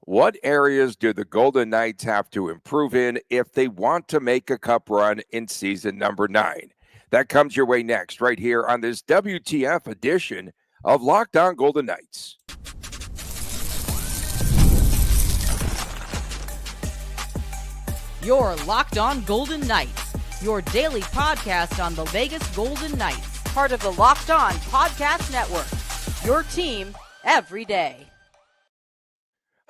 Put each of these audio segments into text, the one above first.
What areas do the Golden Knights have to improve in if they want to make a cup run in season number 9? That comes your way next, right here on this WTF edition of Locked On Golden Knights. You're Locked On Golden Knights, your daily podcast on the Vegas Golden Knights, part of the Locked On Podcast Network, your team every day.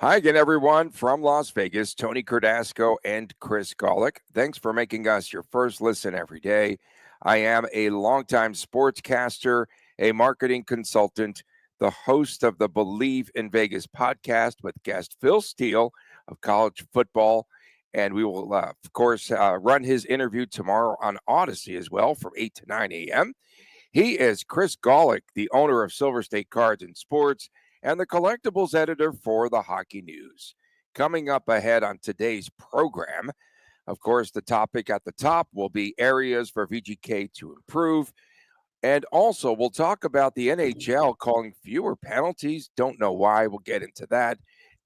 Hi again, everyone, from Las Vegas, Tony Cardasco and Chris Golick. Thanks for making us your first listen every day. I am a longtime sportscaster, a marketing consultant, the host of the Believe in Vegas podcast with guest Phil Steele of college football. And we will, of course, run his interview tomorrow on Odyssey as well from 8 to 9 a.m. He is Chris Golick, the owner of Silver State Cards and Sports, and the collectibles editor for the Hockey News. Coming up ahead on today's program, of course, the topic at the top will be areas for VGK to improve. And also, we'll talk about the NHL calling fewer penalties. Don't know why. We'll get into that.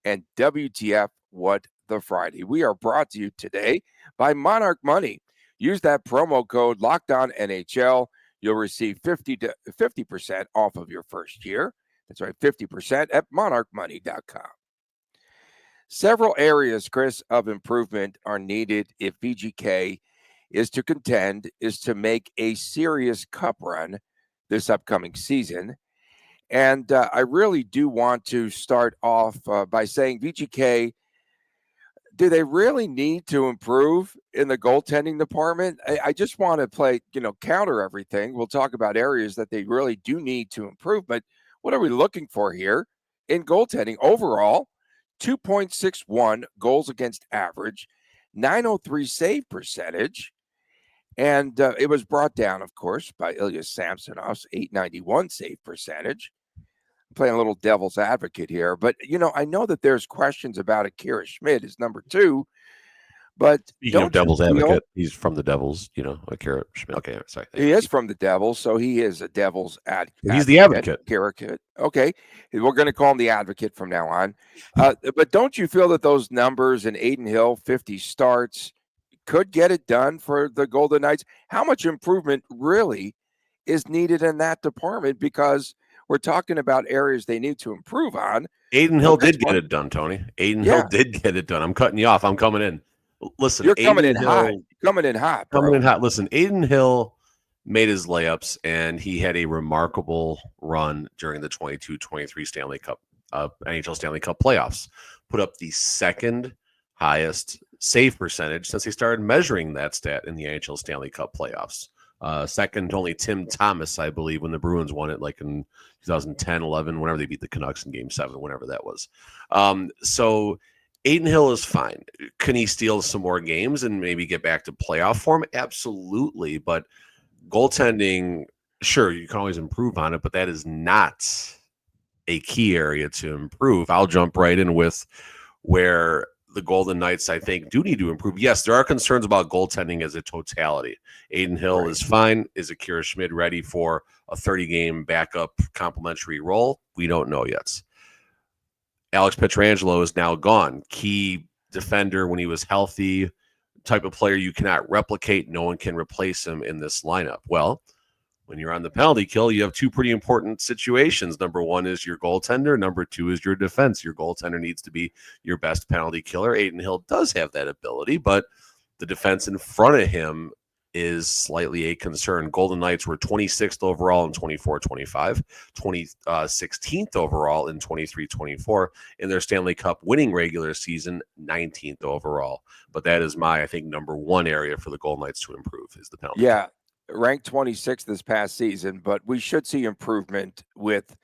And WTF, what the Friday. We are brought to you today by Monarch Money. Use that promo code LOCKEDONNHL. You'll receive 50% off of your first year. That's right, 50% at monarchmoney.com. Several areas, Chris, of improvement are needed if VGK is to contend, is to make a serious cup run this upcoming season. And I really do want to start off by saying VGK, do they really need to improve in the goaltending department? I just want to counter everything. We'll talk about areas that they really do need to improve, but what are we looking for here in goaltending? Overall, 2.61 goals against average, 903 save percentage, and it was brought down, of course, by Ilya Samsonov's 891 save percentage. Playing a little devil's advocate here, but I know that there's questions about Akira Schmid is number 2, but speaking of devil's advocate, he's from the Devils, Akira Schmid. Okay, sorry. He is from the Devils, so he is a Devil's advocate. He's the advocate. Okay, we're going to call him the advocate from now on. But don't you feel that those numbers in Adin Hill, 50 starts, could get it done for the Golden Knights? How much improvement really is needed in that department? Because we're talking about areas they need to improve on. Adin Hill did get it done, Tony. Hill did get it done. I'm cutting you off. I'm coming in. Listen, you're coming in hot. Coming in hot, bro. Coming in hot. Listen, Adin Hill made his layups, and he had a remarkable run during the 22-23 Stanley Cup, NHL Stanley Cup playoffs. Put up the second highest save percentage since he started measuring that stat in the NHL Stanley Cup playoffs. Second to only Tim Thomas, I believe, when the Bruins won it, like in 2010, 11, whenever they beat the Canucks in Game 7, whenever that was. So Adin Hill is fine. Can he steal some more games and maybe get back to playoff form? Absolutely. But goaltending, sure, you can always improve on it, but that is not a key area to improve. I'll jump right in with where the Golden Knights, I think, do need to improve. Yes, there are concerns about goaltending as a totality. Adin Hill is fine. Is Akira Schmid ready for a 30-game backup complimentary role? We don't know yet. Alex Pietrangelo is now gone. Key defender when he was healthy, type of player you cannot replicate. No one can replace him in this lineup. Well, when you're on the penalty kill, you have two pretty important situations. Number one is your goaltender. Number two is your defense. Your goaltender needs to be your best penalty killer. Adin Hill does have that ability, but the defense in front of him is slightly a concern. Golden Knights were 26th overall in 24-25, 16th overall in 23-24, in their Stanley Cup winning regular season, 19th overall. But that is I think, number one area for the Golden Knights to improve is the penalty. Yeah. Ranked 26th this past season, but we should see improvement with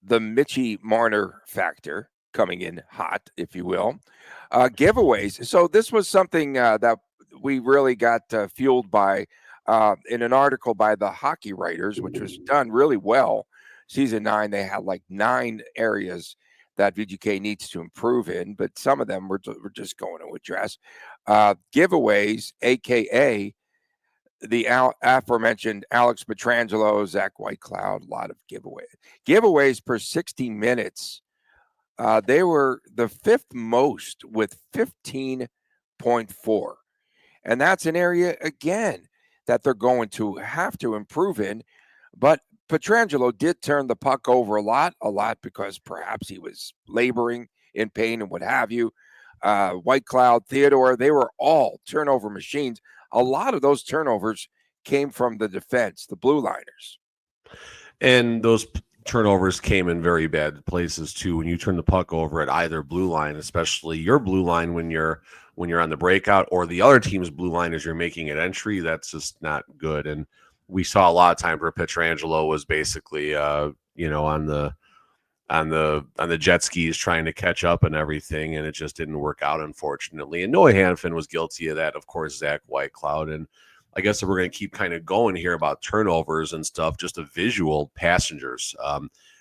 the Mitch Marner factor coming in hot, if you will. Giveaways. So this was something that we really got fueled by in an article by the Hockey Writers, which was done really well. Season 9, they had like 9 areas that VGK needs to improve in, but some of them we're just going to address. Giveaways, a.k.a. the aforementioned Alex Pietrangelo, Zach Whitecloud, a lot of giveaways per 60 minutes They were the fifth most with 15.4. And that's an area, again, that they're going to have to improve in. But Pietrangelo did turn the puck over a lot because perhaps he was laboring in pain and what have you. White Cloud, Theodore, they were all turnover machines. A lot of those turnovers came from the defense, the blue liners. And those turnovers came in very bad places too. When you turn the puck over at either blue line, especially your blue line when you're on the breakout, or the other team's blue line as you're making an entry, that's just not good. And we saw a lot of times where Pietrangelo was basically on the jet skis trying to catch up and everything, and it just didn't work out, unfortunately. And Noah Hanifin was guilty of that, of course, Zach Whitecloud. And I guess if we're going to keep kind of going here about turnovers and stuff, just a visual passengers.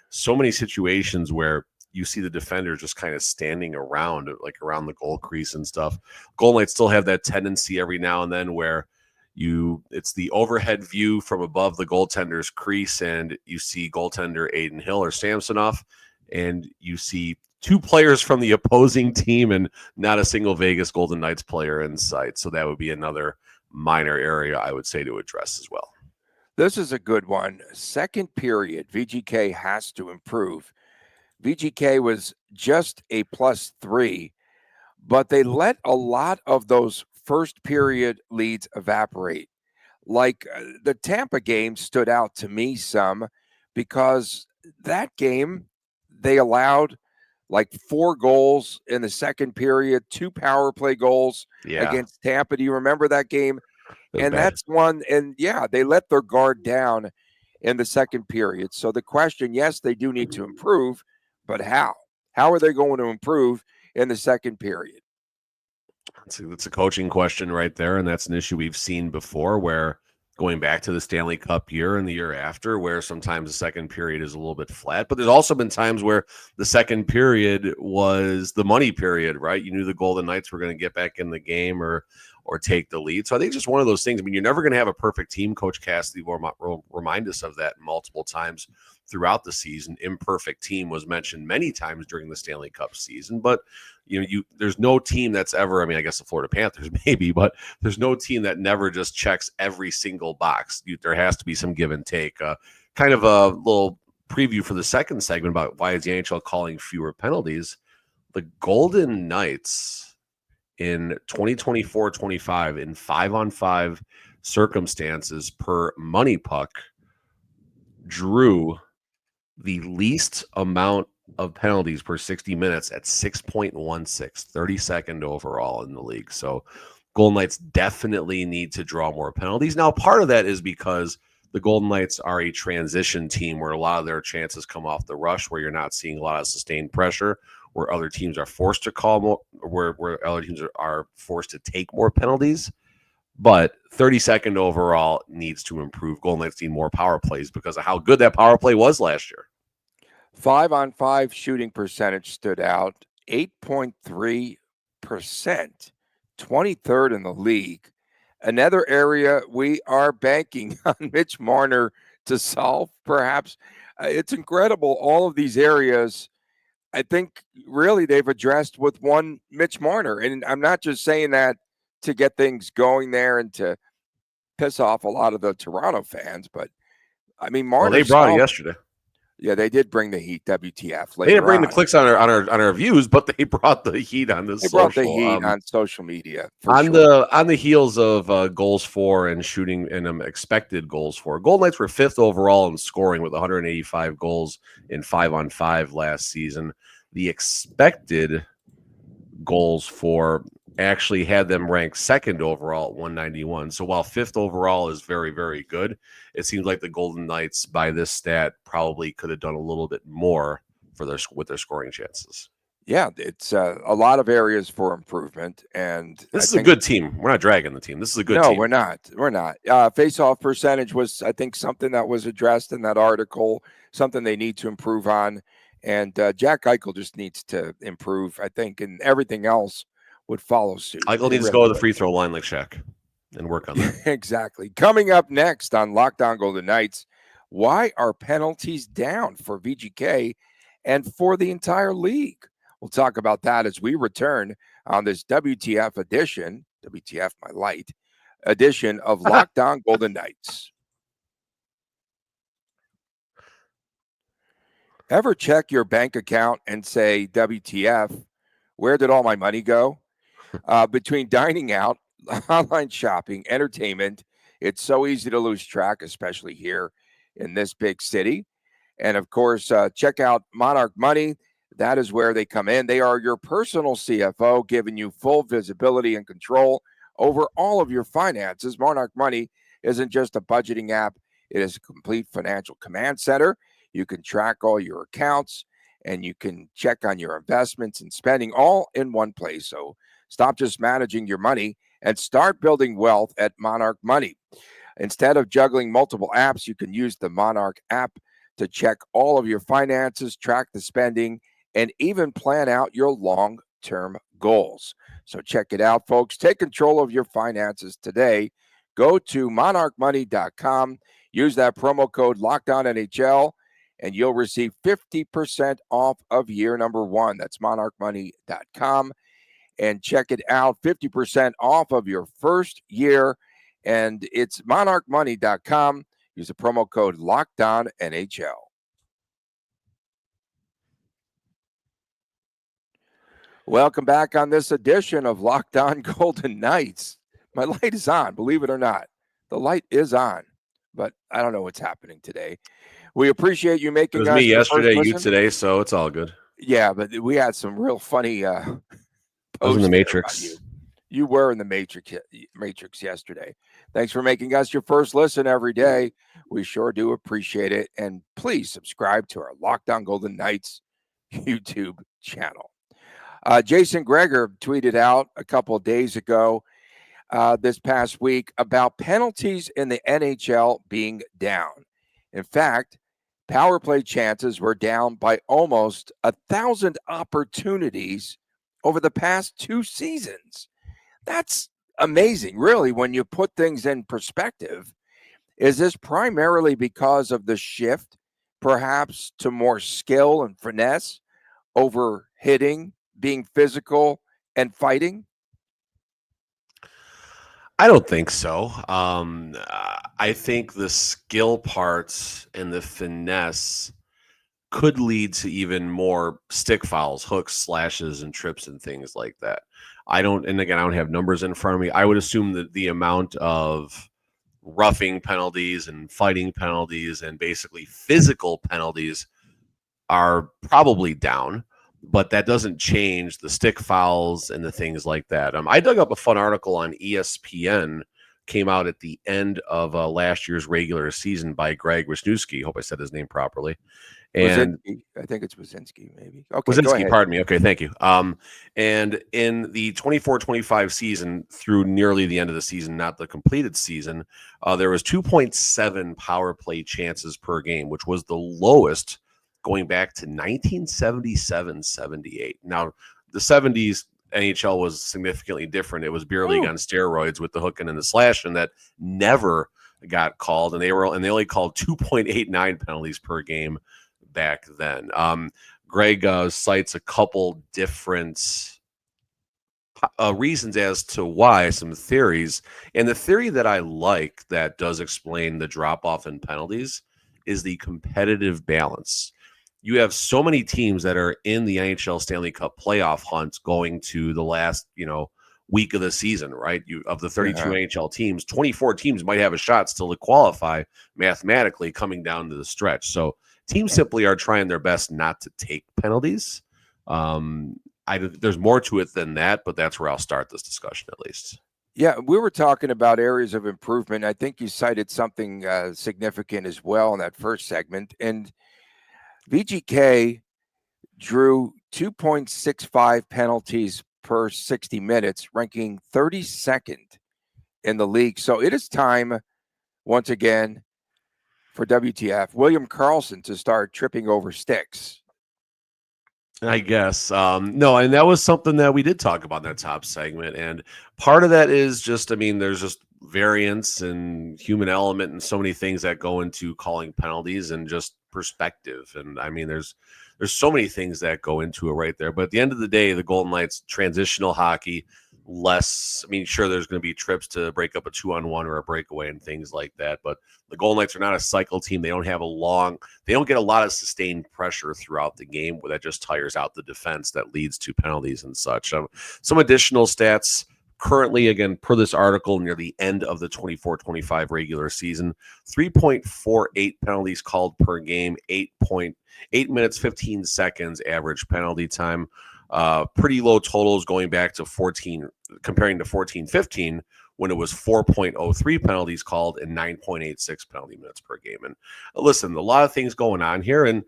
So many situations where you see the defender just kind of standing around, like around the goal crease and stuff. Golden Knights still have that tendency every now and then where it's the overhead view from above the goaltender's crease, and you see goaltender Adin Hill or Samsonov, and you see two players from the opposing team and not a single Vegas Golden Knights player in sight. So that would be another minor area I would say to address as well. This is a good one. Second period, VGK has to improve. VGK was just a +3, but they let a lot of those first period leads evaporate. Like the Tampa game stood out to me some because that game, they allowed like 4 goals in the second period, 2 power play goals against Tampa. Do you remember that game? And that's one, and they let their guard down in the second period. So the question, yes, they do need to improve, but how? How are they going to improve in the second period? That's a coaching question right there, and that's an issue we've seen before, where going back to the Stanley Cup year and the year after, where sometimes the second period is a little bit flat, but there's also been times where the second period was the money period, right? You knew the Golden Knights were going to get back in the game or take the lead. So I think it's just one of those things. I mean, you're never going to have a perfect team. Coach Cassidy will remind us of that multiple times throughout the season. Imperfect team was mentioned many times during the Stanley Cup season, but there's no team that's ever, I mean, I guess the Florida Panthers maybe, but there's no team that never just checks every single box. There has to be some give and take. Kind of a little preview for the second segment about why is the NHL calling fewer penalties. The Golden Knights in 2024-25 in 5-on-5 circumstances per money puck drew the least amount of penalties per 60 minutes at 6.16, 32nd overall in the league. So Golden Knights definitely need to draw more penalties. Now, part of that is because the Golden Knights are a transition team where a lot of their chances come off the rush, where you're not seeing a lot of sustained pressure, where other teams are forced to call more, where other teams are forced to take more penalties. But 32nd overall needs to improve. Golden Knights need more power plays because of how good that power play was last year. 5-on-5 shooting percentage stood out, 8.3%, 23rd in the league. Another area we are banking on Mitch Marner to solve, perhaps. It's incredible. All of these areas, I think, really they've addressed with one Mitch Marner. And I'm not just saying that to get things going there and to piss off a lot of the Toronto fans, but I mean, Marner. Well, they brought it yesterday. Yeah, they did bring the heat. WTF? They didn't bring the clicks on our views, but they brought the heat on this. They brought the heat on social media on the heels of goals for and shooting and expected goals for. Golden Knights were 5th overall in scoring with 185 goals in 5-on-5 last season. The expected goals for actually had them ranked 2nd overall at 191. So while 5th overall is very, very good, it seems like the Golden Knights by this stat probably could have done a little bit more with their scoring chances. Yeah, it's a lot of areas for improvement, and this is a good team. We're not dragging the team. This is a good team. No, we're not. Face-off percentage was, I think, something that was addressed in that article, something they need to improve on, and Jack Eichel just needs to improve, I think, and everything else would follow suit. Eichel needs to go to the free throw line like Shaq and work on that. Exactly. Coming up next on Locked On Golden Knights, why are penalties down for VGK, and for the entire league. We'll talk about that as we return on this WTF edition, WTF my light edition of Locked On Golden Knights. Ever check your bank account and say, WTF, where did all my money go? Between dining out, online shopping, entertainment, it's so easy to lose track, especially here in this big city. And of course, check out Monarch Money. That is where they come in. They are your personal CFO, giving you full visibility and control over all of your finances. Monarch Money isn't just a budgeting app, it is a complete financial command center. You can track all your accounts and you can check on your investments and spending all in one place. So stop just managing your money and start building wealth at Monarch Money. Instead of juggling multiple apps, you can use the Monarch app to check all of your finances, track the spending, and even plan out your long-term goals. So check it out, folks. Take control of your finances today. Go to monarchmoney.com. Use that promo code LOCKEDONNHL, and you'll receive 50% off of year number one. That's monarchmoney.com. And check it out, 50% off of your first year. And it's monarchmoney.com. Use the promo code LOCKEDONNHL. Welcome back on this edition of Locked On Golden Knights. My light is on, believe it or not. The light is on, but I don't know what's happening today. We appreciate you making It was us me your yesterday, first you listen. today, so it's all good. Yeah, but we had some real funny I was in posts the there Matrix. about you. You were in the Matrix yesterday. Thanks for making us your first listen every day. We sure do appreciate it. And please subscribe to our Locked On Golden Knights YouTube channel. Jason Greger tweeted out a couple of days ago this past week about penalties in the NHL being down. In fact, power play chances were down by almost 1,000 opportunities over the past 2 seasons. That's amazing, really, when you put things in perspective. Is this primarily because of the shift, perhaps, to more skill and finesse over hitting, being physical, and fighting? I don't think so. I think the skill parts and the finesse could lead to even more stick fouls, hooks, slashes, and trips and things like that. And again, I don't have numbers in front of me. I would assume that the amount of roughing penalties and fighting penalties and basically physical penalties are probably down, but that doesn't change the stick fouls and the things like that. I dug up a fun article on ESPN, came out at the end of last year's regular season by Greg Wisniewski. Hope I said his name properly. And I think it's Wazinski, maybe. Okay, go ahead. Pardon me. Okay, thank you. And in the 24-25 season, through nearly the end of the season, not the completed season, there was 2.7 power play chances per game, which was the lowest going back to 1977-78. Now, the 70s NHL was significantly different. It was beer league on steroids with the hooking and the slashing that never got called, and they only called 2.89 penalties per game back then. Greg cites a couple different reasons as to why, some theories. And the theory that I like that does explain the drop-off in penalties is the competitive balance. You have so many teams that are in the NHL Stanley Cup playoff hunt going to the last, week of the season, right? Of the 32 NHL teams, 24 teams might have a shot still to qualify mathematically coming down to the stretch. So teams simply are trying their best not to take penalties. There's more to it than that, but that's where I'll start this discussion at least. Yeah, we were talking about areas of improvement. I think you cited something significant as well in that first segment. And VGK drew 2.65 penalties per 60 minutes, ranking 32nd in the league. So it is time, once again, for WTF, William Karlsson to start tripping over sticks. I guess. No, and that was something that we did talk about in that top segment. And part of that is just, there's just variance and human element and so many things that go into calling penalties and just perspective. And there's There's so many things that go into it right there. But at the end of the day, the Golden Knights, transitional hockey, less. I mean, sure, there's going to be trips to break up a 2-on-1 or a breakaway and things like that. But the Golden Knights are not a cycle team. They don't get a lot of sustained pressure throughout the game where that just tires out the defense that leads to penalties and such. Some additional stats. Currently, again, per this article, near the end of the 24-25 regular season, 3.48 penalties called per game, 8 minutes, 15 seconds average penalty time. Pretty low totals going back to comparing to 14-15, when it was 4.03 penalties called and 9.86 penalty minutes per game. And listen, a lot of things going on here, and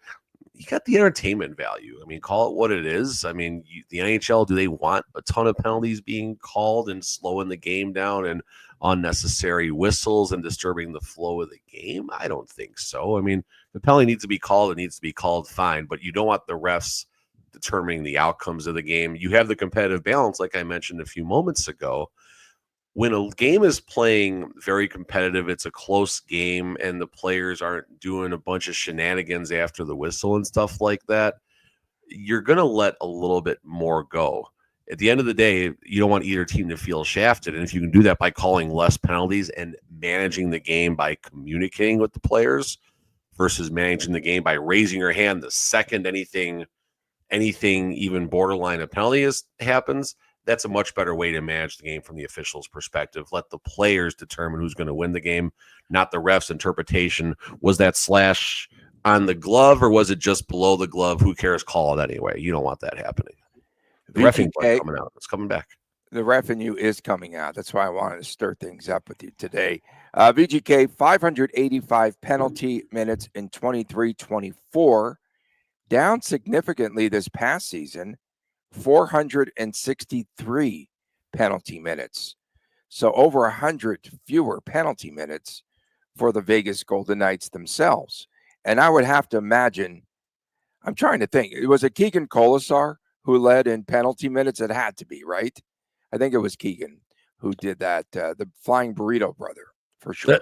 you got the entertainment value. I mean, call it what it is. I mean, the NHL, do they want a ton of penalties being called and slowing the game down and unnecessary whistles and disturbing the flow of the game? I don't think so. I mean, the penalty needs to be called. It needs to be called, fine, but you don't want the refs determining the outcomes of the game. You have the competitive balance, like I mentioned a few moments ago. When a game is playing very competitive, it's a close game, and the players aren't doing a bunch of shenanigans after the whistle and stuff like that, you're going to let a little bit more go. At the end of the day, you don't want either team to feel shafted. And if you can do that by calling less penalties and managing the game by communicating with the players versus managing the game by raising your hand the second anything even borderline a penalty happens, that's a much better way to manage the game from the officials' perspective. Let the players determine who's going to win the game, not the ref's interpretation. Was that slash on the glove or was it just below the glove? Who cares? Call it anyway. You don't want that happening. The reffing is coming out. It's coming back. The ref in you is coming out. That's why I wanted to stir things up with you today. VGK, 585 penalty minutes in 23-24, down significantly this past season. 463 penalty minutes. So over 100 fewer penalty minutes for the Vegas Golden Knights themselves. And I would have to imagine, I'm trying to think, it was a Keegan Colasar who led in penalty minutes. It had to be, right? I think it was Keegan who did that, the Flying Burrito brother, for sure.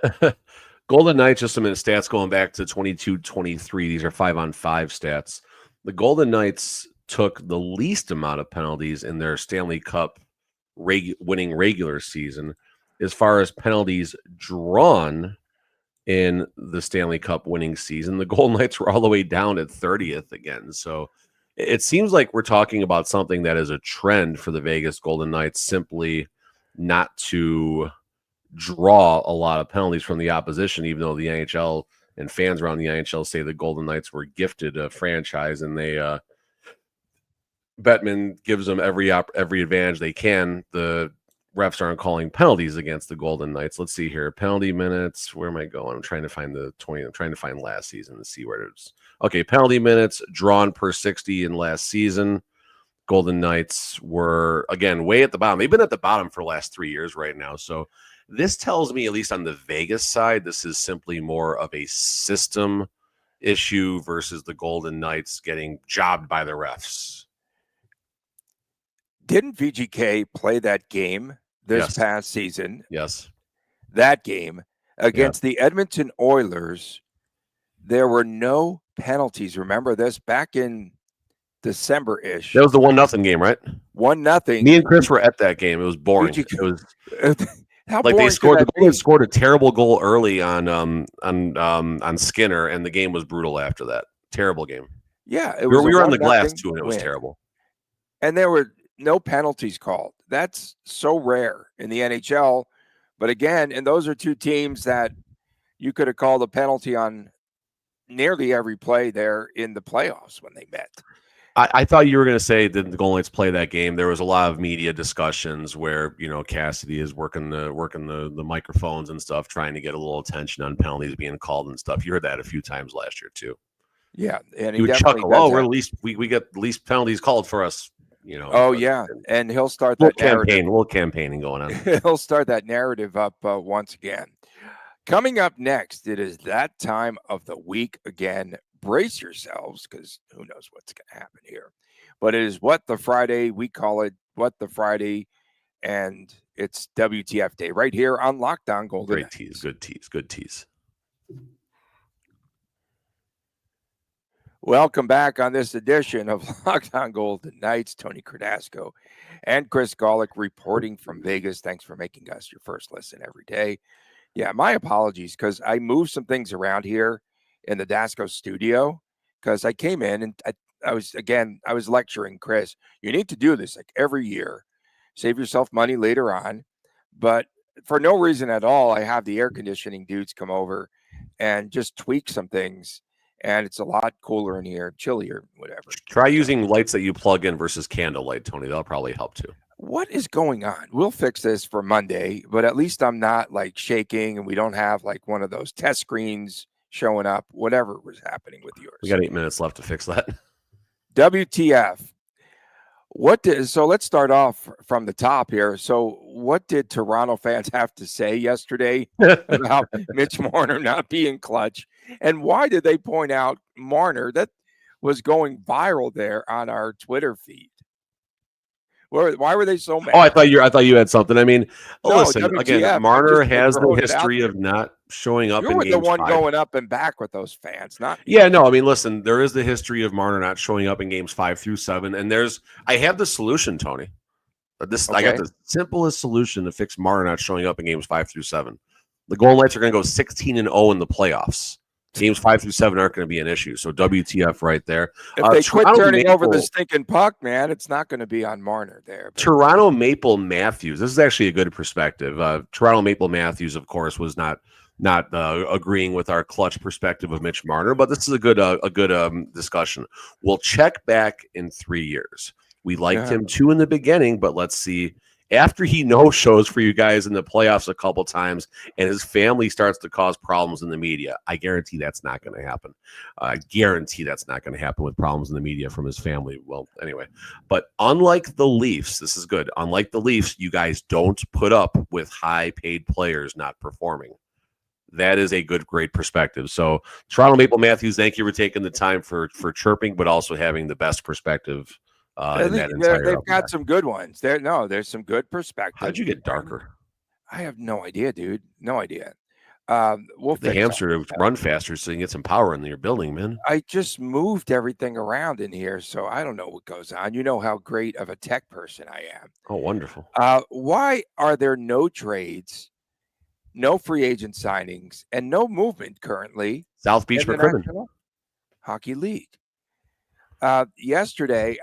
Golden Knights, just a minute, stats going back to 22-23. These are 5-on-5 stats. The Golden Knights took the least amount of penalties in their Stanley Cup winning regular season. As far as penalties drawn in the Stanley Cup winning season, the Golden Knights were all the way down at 30th again. So it seems like we're talking about something that is a trend for the Vegas Golden Knights, simply not to draw a lot of penalties from the opposition, even though the NHL and fans around the NHL say the Golden Knights were gifted a franchise, and they Bettman gives them every advantage they can. The refs aren't calling penalties against the Golden Knights. Let's see here. Penalty minutes. Where am I going? I'm trying to find I'm trying to find last season to see where it is. Okay, penalty minutes drawn per 60 in last season. Golden Knights were, again, way at the bottom. They've been at the bottom for the last 3 years right now. So this tells me, at least on the Vegas side, this is simply more of a system issue versus the Golden Knights getting jobbed by the refs. Didn't VGK play that game this past season? Yes. That game against the Edmonton Oilers, there were no penalties. Remember this? Back in December-ish. That was the 1-0 game, right? 1-0. Me and Chris were at that game. It was boring. It was how like boring the Golden scored a terrible goal early on Skinner, and the game was brutal after that. Terrible game. Yeah, we were on the glass too, and it was terrible. And there were no penalties called. That's so rare in the NHL. But again, and those are two teams that you could have called a penalty on nearly every play there in the playoffs when they met. I thought you were going to say that the Golden Knights play that game. There was a lot of media discussions where, Cassidy is working the microphones and stuff, trying to get a little attention on penalties being called and stuff. You heard that a few times last year too. Yeah, and he would chuckle. Oh, we're we get the least penalties called for us. Oh yeah, and he'll start that little campaigning going on. He'll start that narrative up once again. Coming up next, it is that time of the week again. Brace yourselves, because who knows what's going to happen here. But it is What the Friday. We call it What the Friday, and it's WTF Day right here on Locked On Golden Knights. Great tease, good tease. Welcome back on this edition of Locked On Golden Knights. Tony Cardasco and Chris Golick reporting from Vegas. Thanks for making us your first listen every day. Yeah, my apologies because I moved some things around here in the Dasco studio because I came in and I was lecturing Chris. You need to do this like every year. Save yourself money later on. But for no reason at all, I have the air conditioning dudes come over and just tweak some things. And it's a lot cooler in here, chillier, whatever. Try using lights that you plug in versus candlelight, Tony. That'll probably help too. What is going on? We'll fix this for Monday, but at least I'm not like shaking and we don't have like one of those test screens showing up, whatever was happening with yours. We got 8 minutes left to fix that. WTF. So let's start off from the top here. So what did Toronto fans have to say yesterday about Mitch Marner not being clutch? And why did they point out Marner that was going viral there on our Twitter feed? Why were they so mad? Oh, I thought you had something. I mean, No, listen, WTF, again, Marner has the history of not showing up in You're games the one 5. going up and back with those fans, not me. Yeah, no, I mean, listen, there is the history of Marner not showing up in games 5 through 7, and I have the solution, Tony. I got the simplest solution to fix Marner not showing up in games 5 through 7. The Golden Knights are going to go 16-0 in the playoffs. Games 5 through 7 aren't going to be an issue. So WTF right there. If they quit turning over the stinking puck, man, it's not going to be on Marner there. But. Toronto Maple Matthews. This is actually a good perspective. Toronto Maple Matthews, of course, was not agreeing with our clutch perspective of Mitch Marner, but this is a good discussion. We'll check back in 3 years. We liked him too in the beginning, but let's see. After he no-shows for you guys in the playoffs a couple times and his family starts to cause problems in the media, I guarantee that's not going to happen. I guarantee that's not going to happen with problems in the media from his family. Well, anyway, but unlike the Leafs, this is good. Unlike the Leafs, you guys don't put up with high-paid players not performing. That is a great perspective. So Toronto Maple Matthews, thank you for taking the time for chirping, but also having the best perspective. They've got some good ones. There's some good perspective. How'd you get darker? I have no idea, dude. No idea. We'll the hamster to run faster so you can get some power in your building, man. I just moved everything around in here, so I don't know what goes on. You know how great of a tech person I am. Oh, wonderful. Why are there no trades, no free agent signings, and no movement currently? South Beach McCrimmon Hockey League. Yesterday,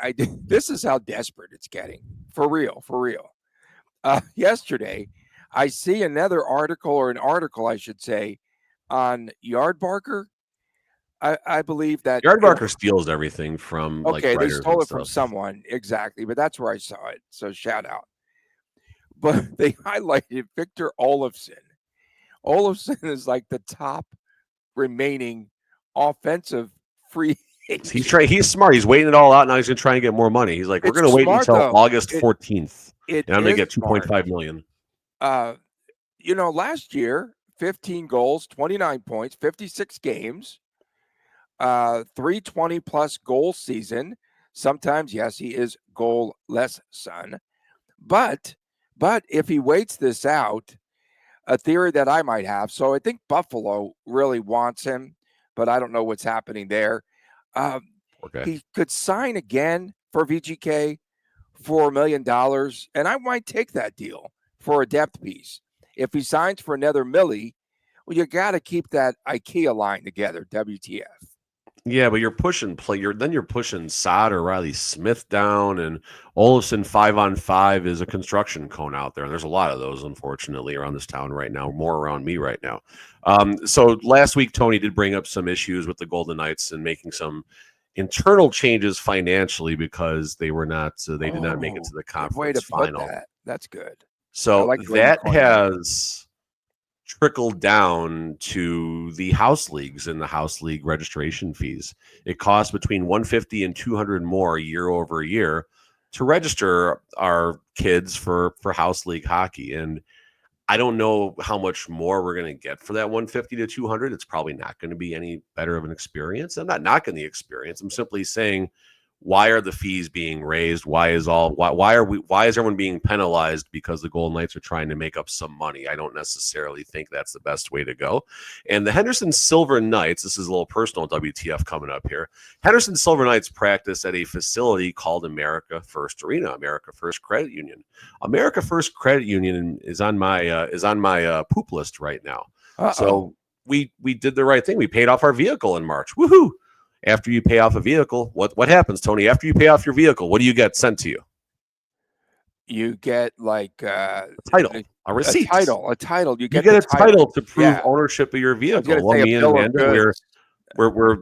this is how desperate it's getting. For real. Yesterday, I see another article, I should say, on Yardbarker. I believe that Yardbarker steals everything from they stole it from someone, exactly, but that's where I saw it. So shout out. But they highlighted Victor Olofsson. Olofsson is like the top remaining offensive free. He's smart. He's waiting it all out. Now he's going to try and get more money. He's like, we're going to wait until August 14th. And I'm going to get $2.5 million. Last year, 15 goals, 29 points, 56 games, 320 plus goal season. Sometimes, yes, he is goal-less son. But if he waits this out, a theory that I might have. So I think Buffalo really wants him, but I don't know what's happening there. He could sign again for VGK for $1 million, and I might take that deal for a depth piece. If he signs for another milli, well, you got to keep that IKEA line together. WTF? Yeah, but you're pushing you're pushing Saad or Riley Smith down, and Olofsson 5-on-5 is a construction cone out there. And there's a lot of those, unfortunately, around this town right now, more around me right now. So last week, Tony did bring up some issues with the Golden Knights and making some internal changes financially because they did not make it to the conference final. That's good. So that has trickled down to the house leagues and the house league registration fees. It costs between $150 and $200 more year over year to register our kids for house league hockey. And I don't know how much more we're going to get for that $150 to $200. It's probably not going to be any better of an experience. I'm not knocking the experience. I'm simply saying why are the fees being raised? Why is everyone being penalized because the Golden Knights are trying to make up some money? I don't necessarily think that's the best way to go. And the Henderson Silver Knights, this is a little personal WTF coming up here. Henderson Silver Knights practice at a facility called America First Arena, America First Credit Union. America First Credit Union is on my poop list right now. So we did the right thing. We paid off our vehicle in March. Woohoo! After you pay off a vehicle, what happens, Tony? After you pay off your vehicle, what do you get sent to you? You get like a title, a receipt, a title. You get a title to prove ownership of your vehicle. Well, me and Amanda, we're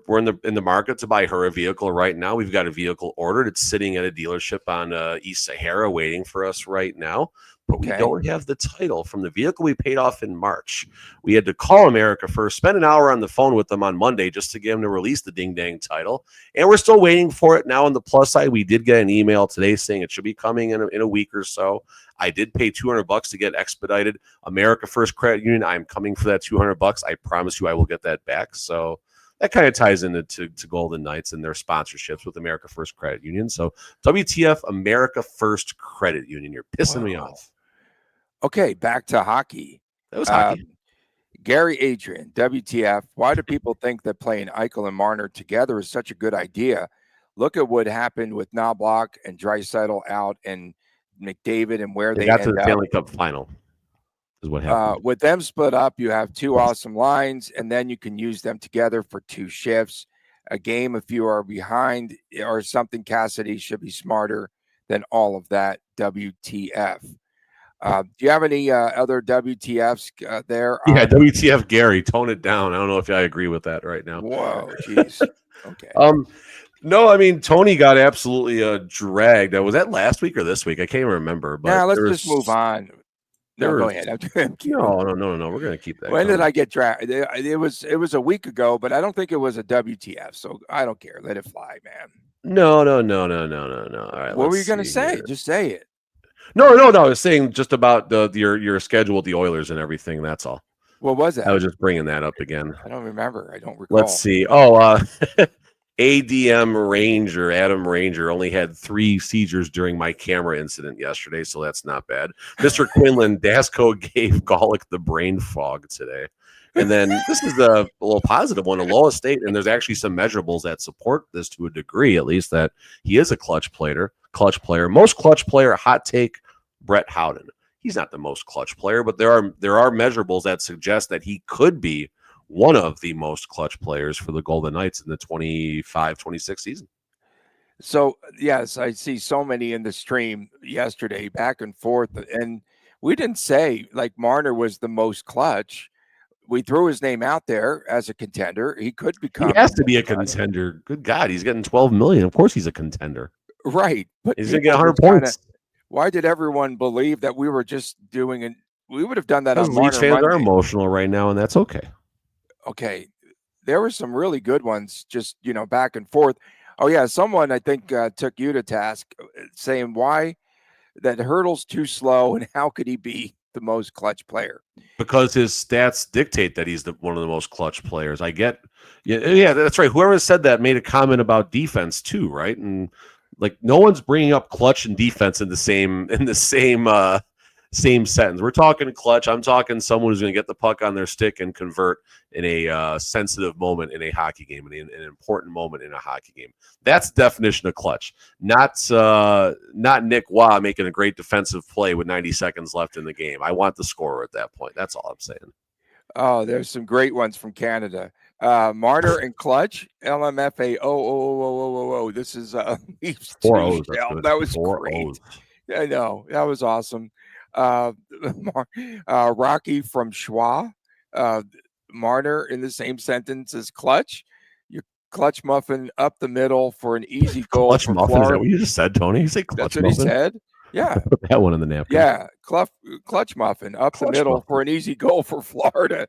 in the market to buy her a vehicle right now. We've got a vehicle ordered. It's sitting at a dealership on East Sahara waiting for us right now. But we don't have the title from the vehicle we paid off in March. We had to call America First, spend an hour on the phone with them on Monday just to get them to release the ding-dang title. And we're still waiting for it. Now on the plus side, we did get an email today saying it should be coming in a week or so. I did pay $200 to get expedited. America First Credit Union, I'm coming for that $200. I promise you I will get that back. So that kind of ties into Golden Knights and their sponsorships with America First Credit Union. So WTF, America First Credit Union. You're pissing me off. Okay, back to hockey. That was hockey. Gary Adrian, WTF. Why do people think that playing Eichel and Marner together is such a good idea? Look at what happened with Knobloch and Draisaitl out and McDavid and where they got to end the up. Stanley Cup final is what happened. With them split up, you have two awesome lines, and then you can use them together for two shifts. A game, if you are behind or something, Cassidy should be smarter than all of that. WTF. Do you have any other WTFs there? Yeah, WTF, Gary. Tone it down. I don't know if I agree with that right now. Whoa, jeez. Okay. No, I mean Tony got absolutely dragged. Was that last week or this week? I can't remember. But yeah, let's just move on. No, go ahead. No. We're gonna keep that. When did I get dragged? It was a week ago, but I don't think it was a WTF. So I don't care. Let it fly, man. No. All right. What were you gonna say? Here. Just say it. No. I was saying just about your schedule with the Oilers and everything. That's all. What was that? I was just bringing that up again. I don't remember. I don't recall. Let's see. Adam Ranger only had 3 seizures during my camera incident yesterday, so that's not bad. Mr. Quinlan Dasco gave Golick the brain fog today. And then this is a little positive one, a low estate, and there's actually some measurables that support this to a degree, at least, that he is a clutch player. Most clutch player, hot take, Brett Howden. He's not the most clutch player, but there are measurables that suggest that he could be one of the most clutch players for the Golden Knights in the 25-26 season. So, yes, I see so many in the stream yesterday, back and forth. And we didn't say, like, Marner was the most clutch. We threw his name out there as a contender. He could become. He has to be a contender. Good God, he's getting $12 million. Of course he's a contender. Right. But he's going to get 100 points. Why did everyone believe that we were just doing it? We would have done that on Leafs fans are emotional right now, and that's okay. Okay, there were some really good ones, just, back and forth. Oh, yeah, someone I think took you to task saying why that Hurdle's too slow and how could he be the most clutch player? Because his stats dictate that he's one of the most clutch players. I get, yeah, that's right. Whoever said that made a comment about defense too, right? And like no one's bringing up clutch and defense in the same sentence. We're talking clutch. I'm talking someone who's going to get the puck on their stick and convert in a sensitive moment in a hockey game, in an important moment in a hockey game. That's the definition of clutch. Not Nick Waugh making a great defensive play with 90 seconds left in the game. I want the scorer at that point. That's all I'm saying. Oh, there's some great ones from Canada. Marner and clutch, LMFA. Oh. This is Leafs 4 O's. That was 4 great. O's. I know. That was awesome. Rocky from Schwa, Marner in the same sentence as clutch. Your clutch muffin up the middle for an easy goal. Clutch muffin, Florida. Is that what you just said, Tony? You say clutch muffin? That's what he said. Yeah. Put that one in the napkin. Yeah, clutch muffin up the middle for an easy goal for Florida.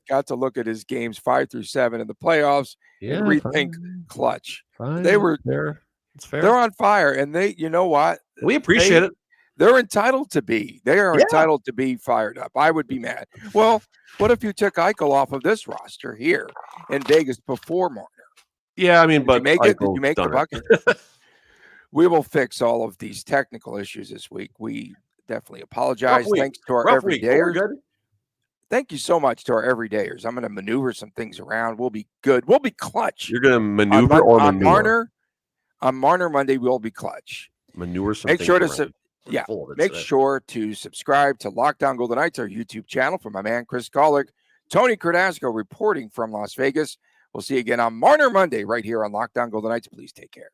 Got to look at his games 5 through 7 in the playoffs and rethink clutch. Fine. They were fair. It's fair. They're on fire, and you know what? We appreciate it. They're entitled to be. They are entitled to be fired up. I would be mad. Well, what if you took Eichel off of this roster here in Vegas before Marner? Yeah, I mean, Did but you make it? Did Eichel's you make the done bucket? it. We will fix all of these technical issues this week. We definitely Rough apologize. week. Thanks to our Rough week, but we're everydayers. good. Thank you so much to our everydayers. I'm going to maneuver some things around. We'll be good. We'll be clutch. You're gonna maneuver or on manure? On Marner Monday, we'll be clutch. Manure some Make things sure to around. yeah. Full of it Make today. sure to subscribe to Lockdown Golden Knights, our YouTube channel, for my man Chris Golick, Tony Cardasco reporting from Las Vegas. We'll see you again on Marner Monday right here on Lockdown Golden Knights. Please take care.